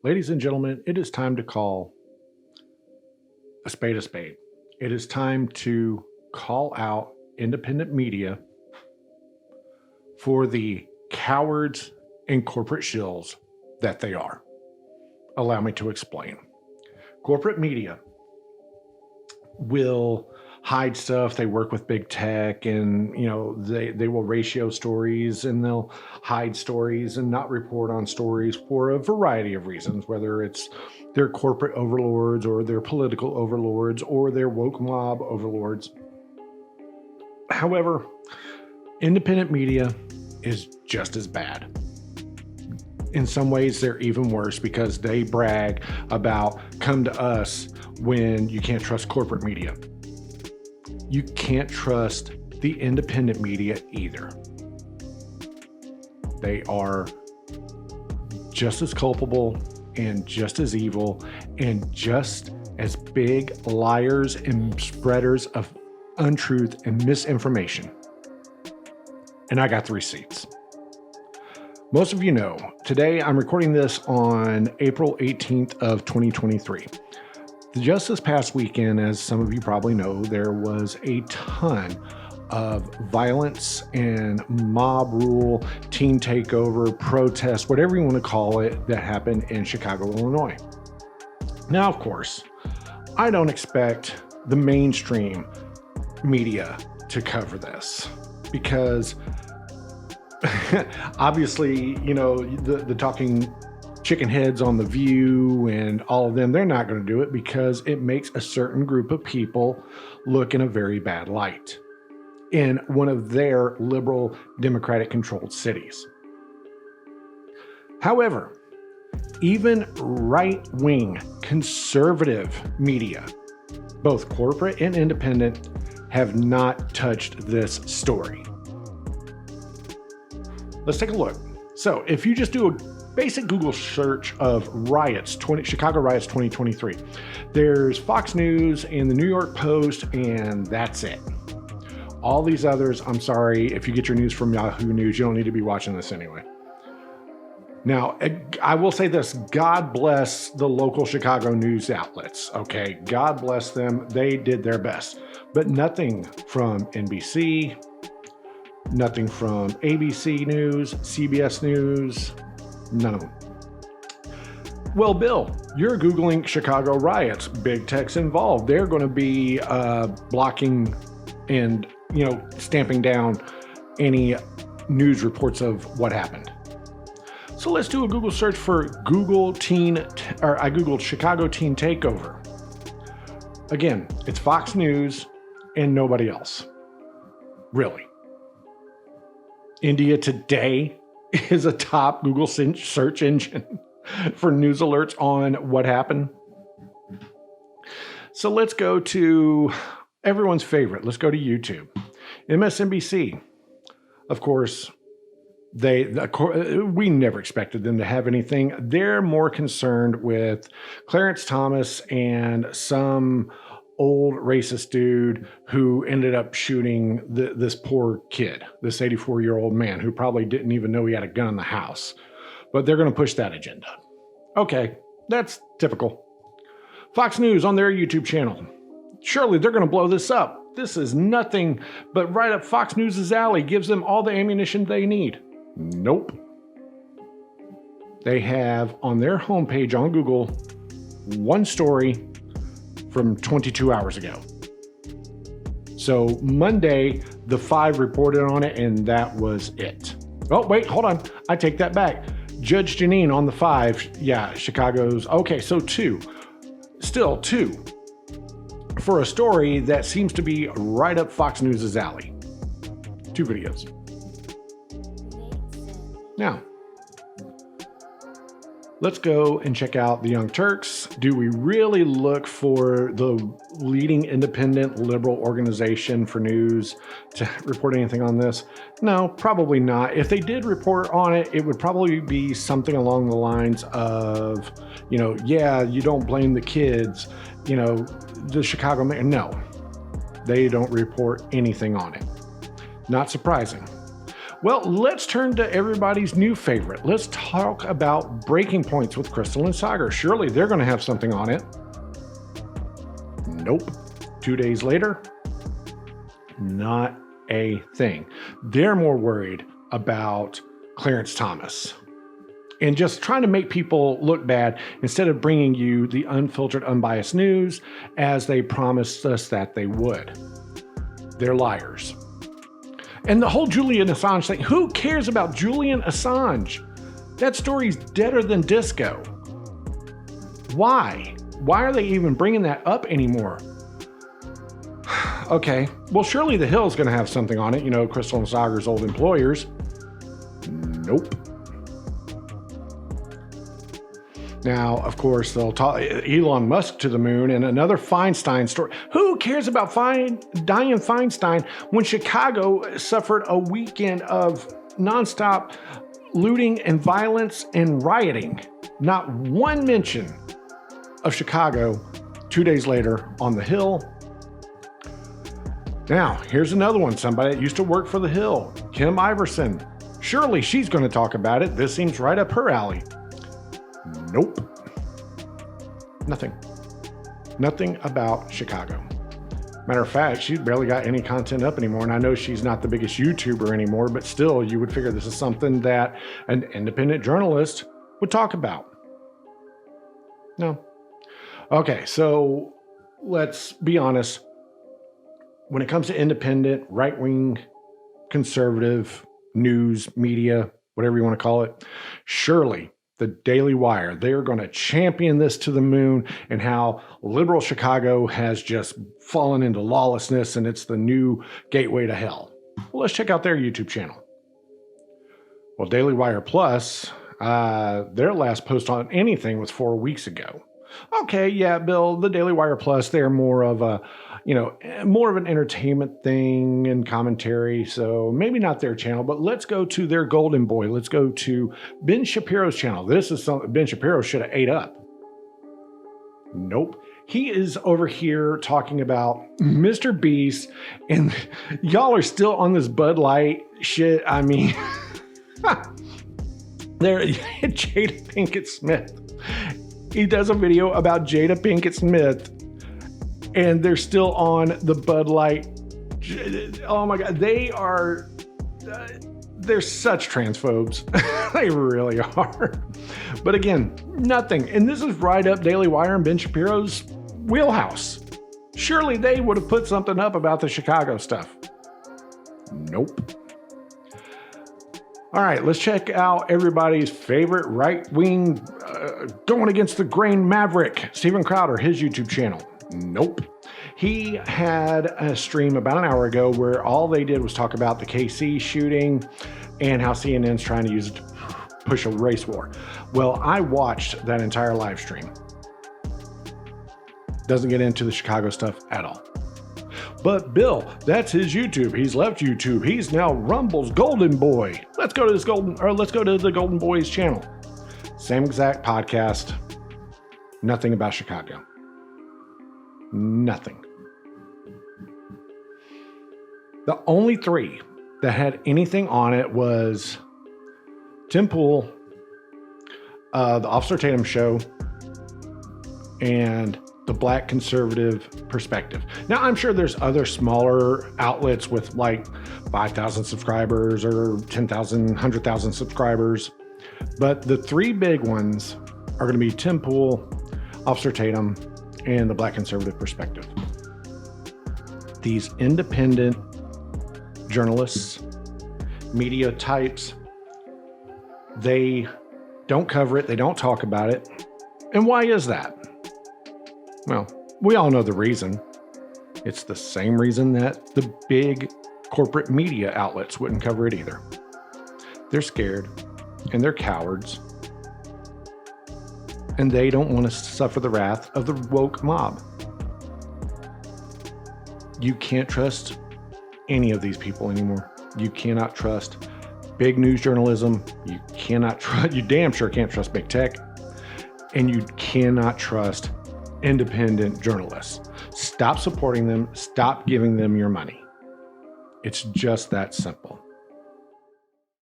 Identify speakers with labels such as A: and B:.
A: Ladies and gentlemen, it is time to call a spade a spade. It is time to call out independent media for the cowards and corporate shills that they are. Allow me to explain. Corporate media will hide stuff. They work with big tech, and they will ratio stories, and they'll hide stories and not report on stories for a variety of reasons, whether it's their corporate overlords or their political overlords or their woke mob overlords. However, independent media is just as bad. In some ways, they're even worse because they brag about come to us when you can't trust corporate media. You can't trust the independent media either. They are just as culpable and just as evil and just as big liars and spreaders of untruth and misinformation. And I got the receipts. Most of you know, today I'm recording this on April 18th of 2023. Just this past weekend, as some of you probably know, there was a ton of violence and mob rule, teen takeover, protest, whatever you want to call it, that happened in Chicago, Illinois. Now, of course, I don't expect the mainstream media to cover this because obviously, the talking chicken heads on The View and all of them, they're not going to do it because it makes a certain group of people look in a very bad light in one of their liberal Democratic controlled cities. However, even right-wing conservative media, both corporate and independent, have not touched this story. Let's take a look. So if you just do a basic Google search of Chicago riots 2023, there's Fox News and the New York Post, and that's it. All these others, I'm sorry, if you get your news from Yahoo News, you don't need to be watching this anyway. Now, I will say this, God bless the local Chicago news outlets, okay? God bless them. They did their best. But nothing from NBC, nothing from ABC News, CBS News, none of them. Well, Bill, you're Googling Chicago riots, big tech's involved. They're going to be blocking and, stamping down any news reports of what happened. So let's do a Google search for I Googled Chicago teen takeover. Again, it's Fox News and nobody else. Really. India Today is a top Google search engine for news alerts on what happened. So let's go to everyone's favorite. Let's go to YouTube. MSNBC. Of course, we never expected them to have anything. They're more concerned with Clarence Thomas and some old racist dude who ended up shooting this poor kid, this 84-year-old man who probably didn't even know he had a gun in the house. But they're going to push that agenda. Okay, that's typical. Fox News on their YouTube channel. Surely they're going to blow this up. This is nothing but right up Fox News' alley, gives them all the ammunition they need. Nope. They have on their homepage on Google one story from 22 hours ago. So Monday, the 5 reported on it, and that was it. Oh, wait, hold on. I take that back. Judge Janine on the 5. Yeah, Chicago's. Okay, so 2. Still 2. For a story that seems to be right up Fox News' alley. 2 videos. Now, let's go and check out the Young Turks. Do we really look for the leading independent liberal organization for news to report anything on this? No, probably not. If they did report on it, it would probably be something along the lines of, you don't blame the kids, the Chicago mayor. No, they don't report anything on it. Not surprising. Well, let's turn to everybody's new favorite. Let's talk about Breaking Points with Crystal and Sagar. Surely they're going to have something on it. Nope. 2 days later, not a thing. They're more worried about Clarence Thomas and just trying to make people look bad instead of bringing you the unfiltered, unbiased news as they promised us that they would. They're liars. And the whole Julian Assange thing, who cares about Julian Assange? That story's deader than disco. Why? Why are they even bringing that up anymore? Okay, well, surely The Hill's going to have something on it. You know, Crystal and Sagar's old employers. Nope. Now, of course, they'll talk Elon Musk to the moon and another Feinstein story. Who cares about Dianne Feinstein when Chicago suffered a weekend of nonstop looting and violence and rioting? Not one mention of Chicago 2 days later on The Hill. Now, here's another one. Somebody that used to work for The Hill, Kim Iverson. Surely she's going to talk about it. This seems right up her alley. Nope. Nothing. Nothing about Chicago. Matter of fact, she's barely got any content up anymore. And I know she's not the biggest YouTuber anymore, but still, you would figure this is something that an independent journalist would talk about. No. Okay, so let's be honest. When it comes to independent, right-wing, conservative news, media, whatever you want to call it, surely the Daily Wire, they're going to champion this to the moon and how liberal Chicago has just fallen into lawlessness and it's the new gateway to hell. Well, let's check out their YouTube channel. Well, Daily Wire Plus, their last post on anything was 4 weeks ago. Okay, yeah, Bill, the Daily Wire Plus, they're more of a, more of an entertainment thing and commentary. So maybe not their channel, but let's go to their golden boy. Let's go to Ben Shapiro's channel. This is something Ben Shapiro should have ate up. Nope. He is over here talking about Mr. Beast, and y'all are still on this Bud Light shit. I mean, there, Jada Pinkett Smith. He does a video about Jada Pinkett Smith, and they're still on the Bud Light. Oh my God, they're such transphobes. They really are. But again, nothing. And this is right up Daily Wire and Ben Shapiro's wheelhouse. Surely they would have put something up about the Chicago stuff. Nope. All right, let's check out everybody's favorite right-wing going against the grain maverick, Steven Crowder, his YouTube channel. Nope. He had a stream about an hour ago where all they did was talk about the KC shooting and how CNN's trying to use it to push a race war. Well, I watched that entire live stream. Doesn't get into the Chicago stuff at all. But Bill, that's his YouTube. He's left YouTube. He's now Rumble's golden boy. Let's go to the Golden Boy's channel. Same exact podcast. Nothing about Chicago. Nothing. The only three that had anything on it was Tim Pool, the Officer Tatum Show, and the Black Conservative Perspective. Now, I'm sure there's other smaller outlets with like 5,000 subscribers or 10,000, 100,000 subscribers. But the three big ones are going to be Tim Pool, Officer Tatum, and the Black Conservative Perspective. These independent journalists, media types, they don't cover it. They don't talk about it. And why is that? Well, we all know the reason. It's the same reason that the big corporate media outlets wouldn't cover it either. They're scared and they're cowards. And they don't want to suffer the wrath of the woke mob. You can't trust any of these people anymore. You cannot trust big news journalism. You damn sure can't trust big tech. And you cannot trust independent journalists. Stop supporting them. Stop giving them your money. It's just that simple.